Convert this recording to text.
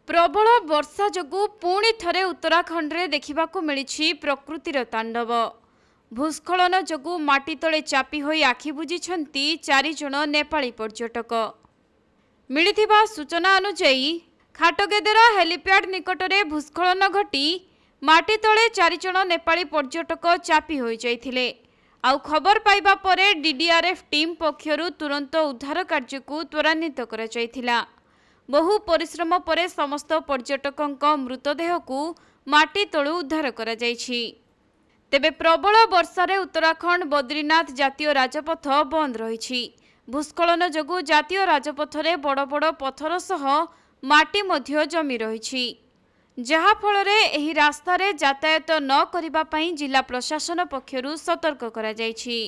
प्रबल वर्षा जोगु पुणी थरे उत्तराखंड रे देखिबाकू मिलिछि प्रकृतिर तांडव। भूस्खलन जोगु माटी तले चापी होई आखि बुझिछंती 4 जण नेपाली पर्यटक। मिलिथिबा सूचना अनुसार खाटगेदेरा हेलीपैड निकटरे भूस्खलन घटी माटी तले 4 जण नेपाली पर्यटक चापी होई जाइथिले। आउ खबर पाइबा परे डीडीआरएफ टीम पक्षरु तुरंत उद्धार कार्य को त्वरान्वित करा जाइथिला। बहु परिश्रम परे समस्त पर्यटकों मृतदेह को माटी तलु उद्धार करा जाइछि। तेबे प्रबल वर्षारे उत्तराखंड बद्रीनाथ जातीय राजपथ बंद रहिछि। भूस्खलन जोगु जातीय राजपथरे बड़ बड़ पत्थर सह माटी मध्य जमी रहिछि, जहा फलरे एही रास्तारे यातायात न करिबा पई जिला प्रशासन पक्षरु सतर्क करा जाइछि।